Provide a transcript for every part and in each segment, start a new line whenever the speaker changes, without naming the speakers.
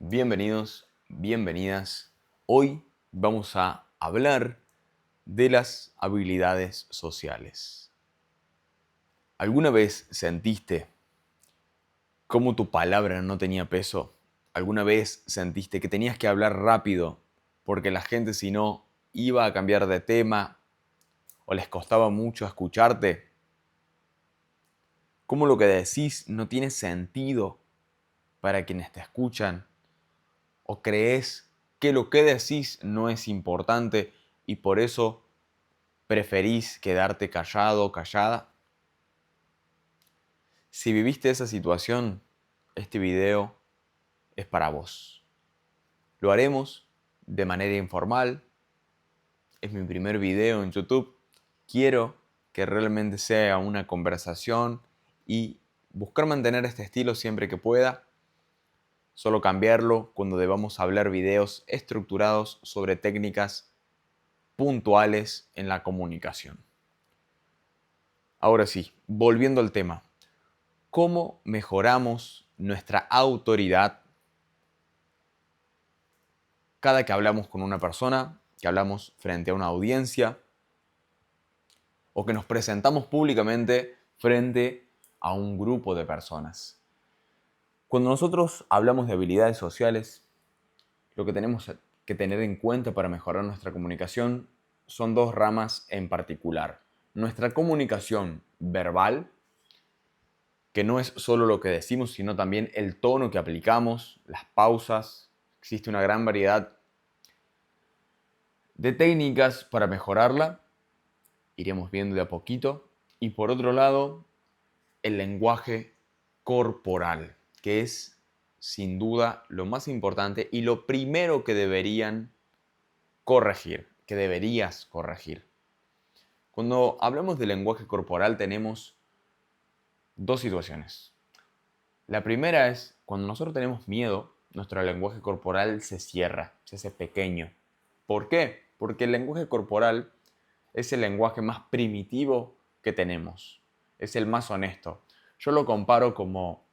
Bienvenidos, bienvenidas. Hoy vamos a hablar de las habilidades sociales. ¿Alguna vez sentiste cómo tu palabra no tenía peso? ¿Alguna vez sentiste que tenías que hablar rápido porque la gente si no iba a cambiar de tema o les costaba mucho escucharte? ¿Cómo lo que decís no tiene sentido para quienes te escuchan? ¿O crees que lo que decís no es importante y por eso preferís quedarte callado o callada? Si viviste esa situación, este video es para vos. Lo haremos de manera informal. Es mi primer video en YouTube. Quiero que realmente sea una conversación y buscar mantener este estilo siempre que pueda. Solo cambiarlo cuando debamos hablar videos estructurados sobre técnicas puntuales en la comunicación. Ahora sí, volviendo al tema. ¿Cómo mejoramos nuestra autoridad cada que hablamos con una persona, que hablamos frente a una audiencia o que nos presentamos públicamente frente a un grupo de personas? Cuando nosotros hablamos de habilidades sociales, lo que tenemos que tener en cuenta para mejorar nuestra comunicación son dos ramas en particular. Nuestra comunicación verbal, que no es solo lo que decimos, sino también el tono que aplicamos, las pausas. Existe una gran variedad de técnicas para mejorarla. Iremos viendo de a poquito. Y por otro lado, el lenguaje corporal, que es sin duda lo más importante y lo primero que deberían corregir, que deberías corregir. Cuando hablamos de lenguaje corporal tenemos dos situaciones. La primera es cuando nosotros tenemos miedo, nuestro lenguaje corporal se cierra, se hace pequeño. ¿Por qué? Porque el lenguaje corporal es el lenguaje más primitivo que tenemos. Es el más honesto. Yo lo comparo como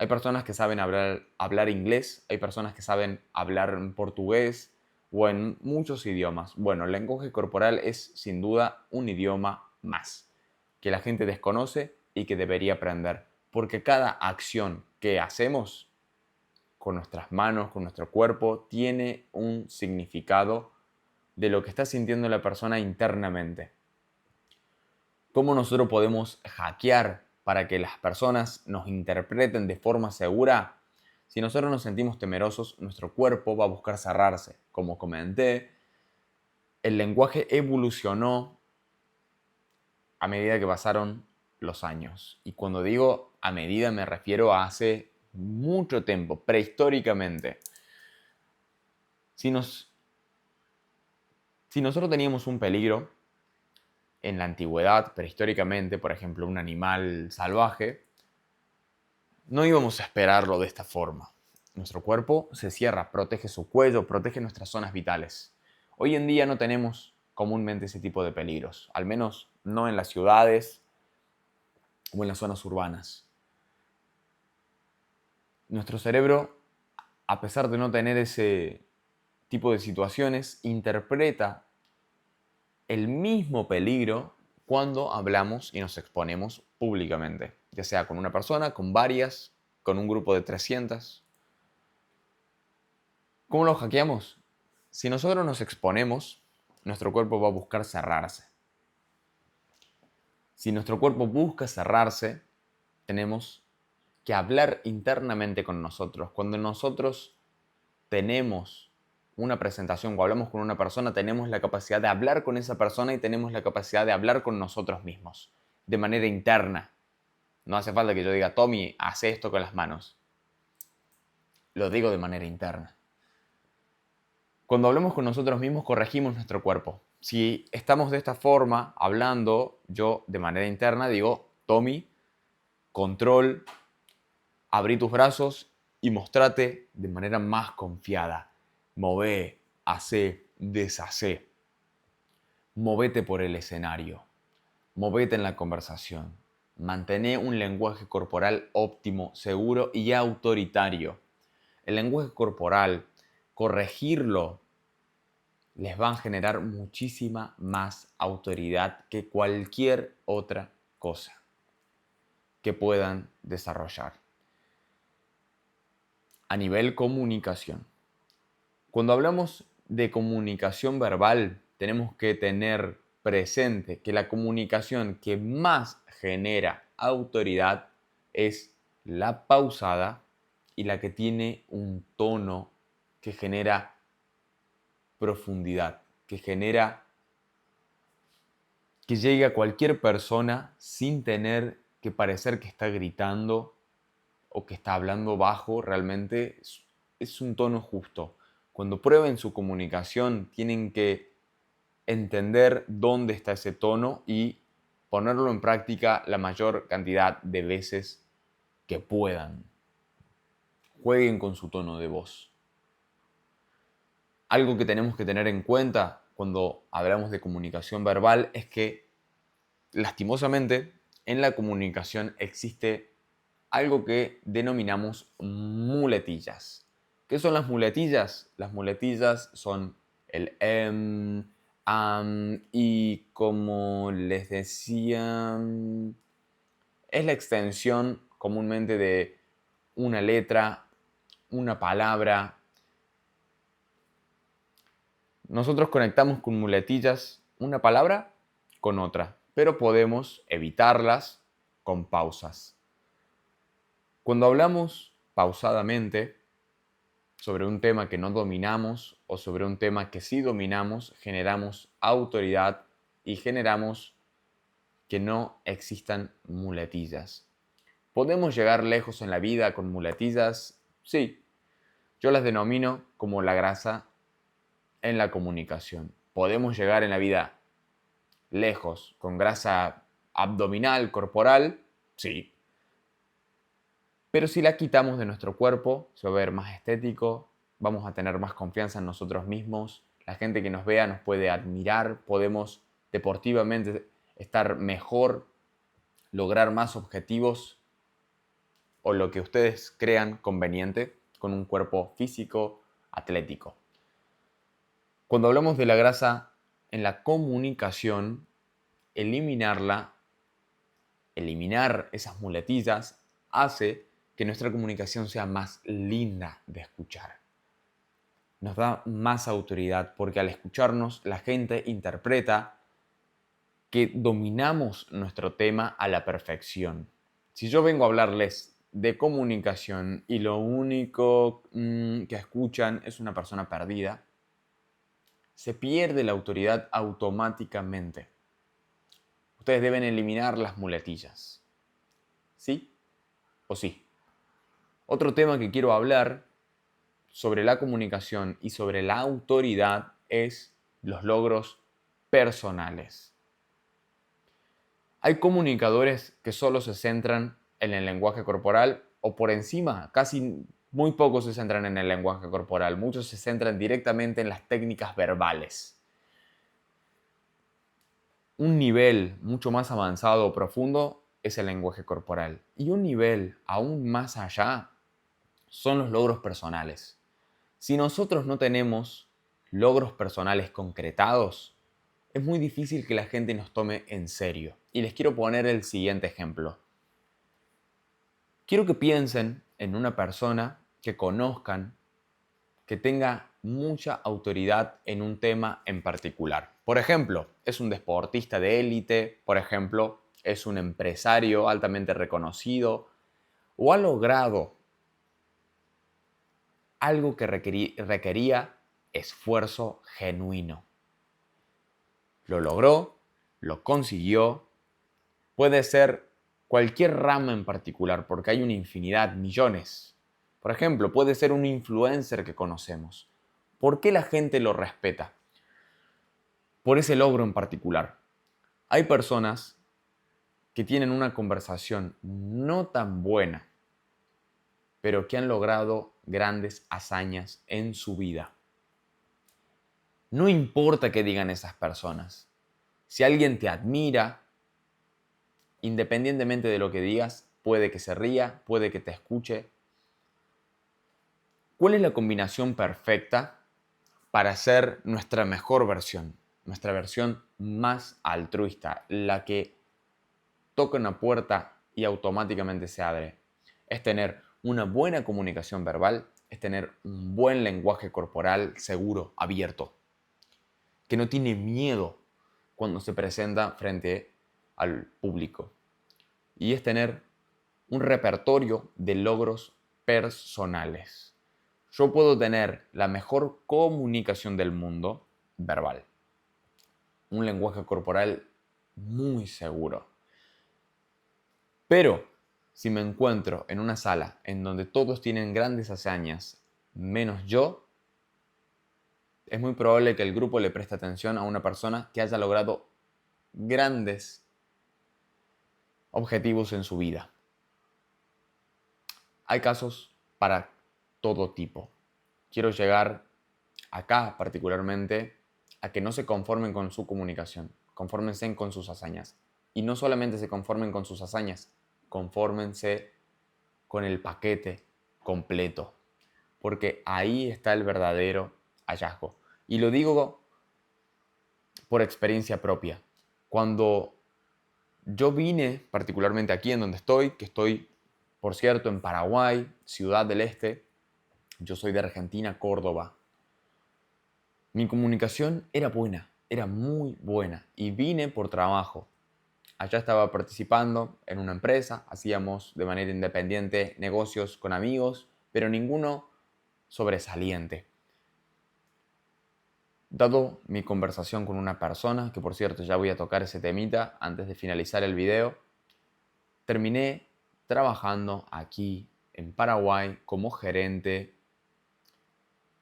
hay personas que saben hablar inglés, hay personas que saben hablar en portugués o en muchos idiomas. Bueno, el lenguaje corporal es sin duda un idioma más que la gente desconoce y que debería aprender. Porque cada acción que hacemos con nuestras manos, con nuestro cuerpo, tiene un significado de lo que está sintiendo la persona internamente. ¿Cómo nosotros podemos hackear para que las personas nos interpreten de forma segura? Si nosotros nos sentimos temerosos, nuestro cuerpo va a buscar cerrarse. Como comenté, el lenguaje evolucionó a medida que pasaron los años. Y cuando digo a medida me refiero a hace mucho tiempo, prehistóricamente. Si nosotros teníamos un peligro en la antigüedad, prehistóricamente, por ejemplo, un animal salvaje, no íbamos a esperarlo de esta forma. Nuestro cuerpo se cierra, protege su cuello, protege nuestras zonas vitales. Hoy en día no tenemos comúnmente ese tipo de peligros, al menos no en las ciudades o en las zonas urbanas. Nuestro cerebro, a pesar de no tener ese tipo de situaciones, interpreta el mismo peligro cuando hablamos y nos exponemos públicamente, ya sea con una persona, con varias, con un grupo de 300. ¿Cómo lo hackeamos? Si nosotros nos exponemos, nuestro cuerpo va a buscar cerrarse. Si nuestro cuerpo busca cerrarse, tenemos que hablar internamente con nosotros. Cuando nosotros tenemos una presentación o hablamos con una persona, tenemos la capacidad de hablar con esa persona y tenemos la capacidad de hablar con nosotros mismos, de manera interna. No hace falta que yo diga, Tommy, haz esto con las manos. Lo digo de manera interna. Cuando hablamos con nosotros mismos, corregimos nuestro cuerpo. Si estamos de esta forma, hablando, yo de manera interna digo, Tommy, control, abrí tus brazos y mostrate de manera más confiada. Mové, hacé, deshacé. Movete por el escenario. Movete en la conversación. Mantén un lenguaje corporal óptimo, seguro y autoritario. el lenguaje corporal, corregirlo, les va a generar muchísima más autoridad que cualquier otra cosa que puedan desarrollar. A nivel comunicación. Cuando hablamos de comunicación verbal, tenemos que tener presente que la comunicación que más genera autoridad es la pausada y la que tiene un tono que genera profundidad, que genera que llegue a cualquier persona sin tener que parecer que está gritando o que está hablando bajo. Realmente es un tono justo. Cuando prueben su comunicación tienen que entender dónde está ese tono y ponerlo en práctica la mayor cantidad de veces que puedan. Jueguen con su tono de voz. Algo que tenemos que tener en cuenta cuando hablamos de comunicación verbal es que, lastimosamente, en la comunicación existe algo que denominamos muletillas. ¿Qué son las muletillas? Las muletillas son el y, como les decía, es la extensión comúnmente de una letra, una palabra. Nosotros conectamos con muletillas una palabra con otra, pero podemos evitarlas con pausas. Cuando hablamos pausadamente sobre un tema que no dominamos o sobre un tema que sí dominamos, generamos autoridad y generamos que no existan muletillas. ¿Podemos llegar lejos en la vida con muletillas? Sí. Yo las denomino como la grasa en la comunicación. ¿Podemos llegar en la vida lejos con grasa abdominal, corporal? Sí. Pero si la quitamos de nuestro cuerpo, se va a ver más estético, vamos a tener más confianza en nosotros mismos, la gente que nos vea nos puede admirar, podemos deportivamente estar mejor, lograr más objetivos o lo que ustedes crean conveniente con un cuerpo físico, atlético. Cuando hablamos de la grasa en la comunicación, eliminar esas muletillas hace que nuestra comunicación sea más linda de escuchar. Nos da más autoridad porque al escucharnos la gente interpreta que dominamos nuestro tema a la perfección. Si yo vengo a hablarles de comunicación y lo único que escuchan es una persona perdida, se pierde la autoridad automáticamente. Ustedes deben eliminar las muletillas. ¿Sí o sí? Otro tema que quiero hablar sobre la comunicación y sobre la autoridad es los logros personales. Hay comunicadores que solo se centran en el lenguaje corporal o por encima, casi muy pocos se centran en el lenguaje corporal, muchos se centran directamente en las técnicas verbales. Un nivel mucho más avanzado o profundo es el lenguaje corporal y un nivel aún más allá son los logros personales. Si nosotros no tenemos logros personales concretados, es muy difícil que la gente nos tome en serio. Y les quiero poner el siguiente ejemplo. Quiero que piensen en una persona que conozcan, que tenga mucha autoridad en un tema en particular. Por ejemplo, es un deportista de élite, por ejemplo, es un empresario altamente reconocido o ha logrado algo que requería esfuerzo genuino. Lo logró, lo consiguió. Puede ser cualquier rama en particular, porque hay una infinidad, millones. Por ejemplo, puede ser un influencer que conocemos. ¿Por qué la gente lo respeta? Por ese logro en particular. Hay personas que tienen una conversación no tan buena, pero que han logrado grandes hazañas en su vida. No importa qué digan esas personas. Si alguien te admira, independientemente de lo que digas, puede que se ría, puede que te escuche, ¿Cuál es la combinación perfecta para ser nuestra mejor versión? Nuestra versión más altruista, la que toca una puerta y automáticamente se abre. Es tener una buena comunicación verbal, es tener un buen lenguaje corporal seguro, abierto, que no tiene miedo cuando se presenta frente al público. Y es tener un repertorio de logros personales. Yo puedo tener la mejor comunicación del mundo verbal, un lenguaje corporal muy seguro. Pero si me encuentro en una sala en donde todos tienen grandes hazañas, menos yo, es muy probable que el grupo le preste atención a una persona que haya logrado grandes objetivos en su vida. Hay casos para todo tipo. Quiero llegar acá particularmente a que no se conformen con su comunicación, confórmense con sus hazañas. Y no solamente se conformen con sus hazañas, confórmense con el paquete completo, porque ahí está el verdadero hallazgo. Y lo digo por experiencia propia. Cuando yo vine, particularmente aquí en donde estoy, que estoy, por cierto, en Paraguay, Ciudad del Este, yo soy de Argentina, Córdoba. Mi comunicación era buena, era muy buena, y vine por trabajo. Allá estaba participando en una empresa, hacíamos de manera independiente negocios con amigos, pero ninguno sobresaliente. Dado mi conversación con una persona, que por cierto ya voy a tocar ese temita antes de finalizar el video, terminé trabajando aquí en Paraguay como gerente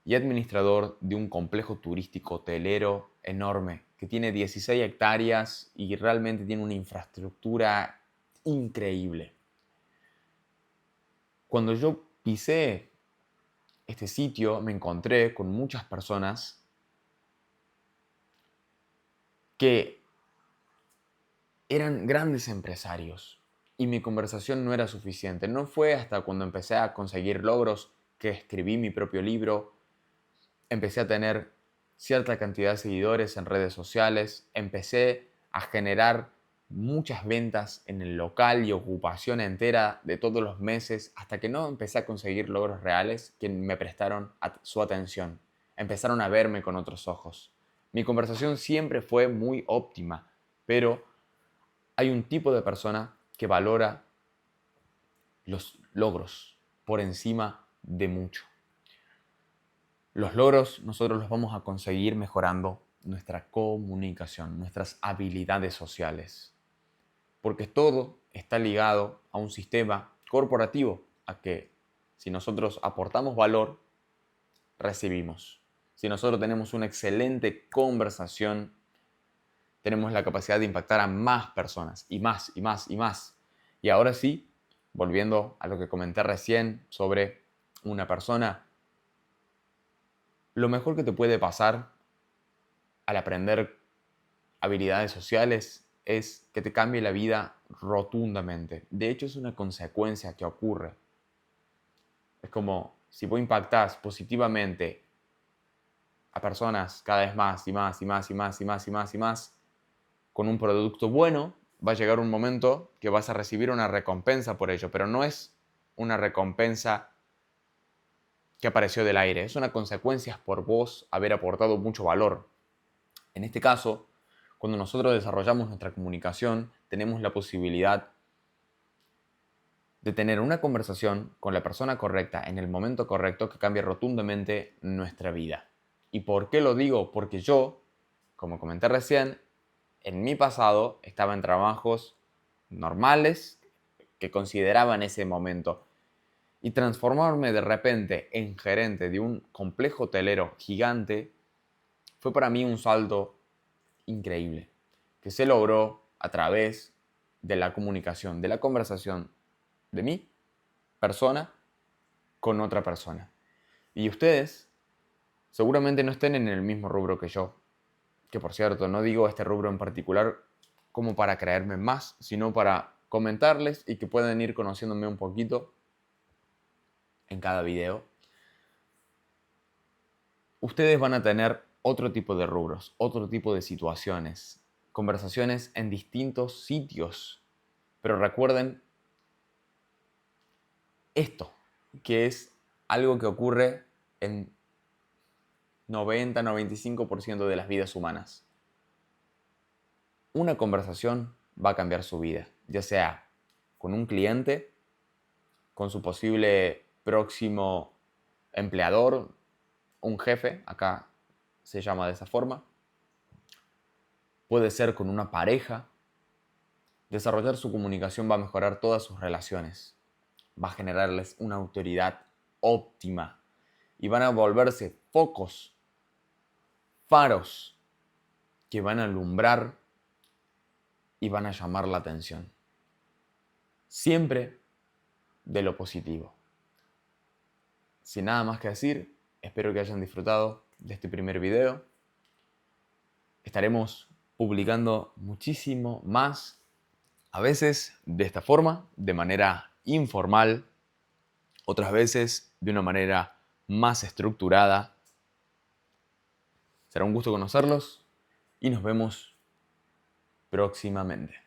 y administrador de un complejo turístico hotelero enorme que tiene 16 hectáreas y realmente tiene una infraestructura increíble. Cuando yo pisé este sitio me encontré con muchas personas que eran grandes empresarios y mi conversación no era suficiente. No fue hasta cuando empecé a conseguir logros que escribí mi propio libro, empecé a tener cierta cantidad de seguidores en redes sociales, empecé a generar muchas ventas en el local y ocupación entera de todos los meses, hasta que no empecé a conseguir logros reales que me prestaron su atención, empezaron a verme con otros ojos. Mi conversación siempre fue muy óptima, pero hay un tipo de persona que valora los logros por encima de mucho. Los logros nosotros los vamos a conseguir mejorando nuestra comunicación, nuestras habilidades sociales. Porque todo está ligado a un sistema corporativo, a que si nosotros aportamos valor, recibimos. Si nosotros tenemos una excelente conversación, tenemos la capacidad de impactar a más personas, y más, y más, y más. Y ahora sí, volviendo a lo que comenté recién sobre una persona, lo mejor que te puede pasar al aprender habilidades sociales es que te cambie la vida rotundamente. De hecho, es una consecuencia que ocurre. Es como si vos impactás positivamente a personas cada vez más y más y más y más y más y más y más con un producto bueno, va a llegar un momento que vas a recibir una recompensa por ello, pero no es una recompensa que apareció del aire, es una consecuencia por vos haber aportado mucho valor. En este caso, cuando nosotros desarrollamos nuestra comunicación, tenemos la posibilidad de tener una conversación con la persona correcta en el momento correcto que cambie rotundamente nuestra vida. ¿Y por qué lo digo? Porque yo, como comenté recién, en mi pasado estaba en trabajos normales que consideraba en ese momento. Y transformarme de repente en gerente de un complejo hotelero gigante fue para mí un salto increíble, que se logró a través de la comunicación, de la conversación de mi persona con otra persona. Y ustedes seguramente no estén en el mismo rubro que yo, que por cierto, no digo este rubro en particular como para creerme más, sino para comentarles y que puedan ir conociéndome un poquito en cada video. ustedes van a tener otro tipo de rubros, otro tipo de situaciones, conversaciones en distintos sitios. Pero recuerden esto, que es algo que ocurre en 90-95% de las vidas humanas. Una conversación va a cambiar su vida, ya sea con un cliente, con su posible próximo empleador, un jefe, acá se llama de esa forma. Puede ser con una pareja. Desarrollar su comunicación va a mejorar todas sus relaciones. Va a generarles una autoridad óptima. Y van a volverse focos, faros, que van a alumbrar y van a llamar la atención. Siempre de lo positivo. Sin nada más que decir, espero que hayan disfrutado de este primer video. Estaremos publicando muchísimo más, a veces de esta forma, de manera informal, otras veces de una manera más estructurada. Será un gusto conocerlos y nos vemos próximamente.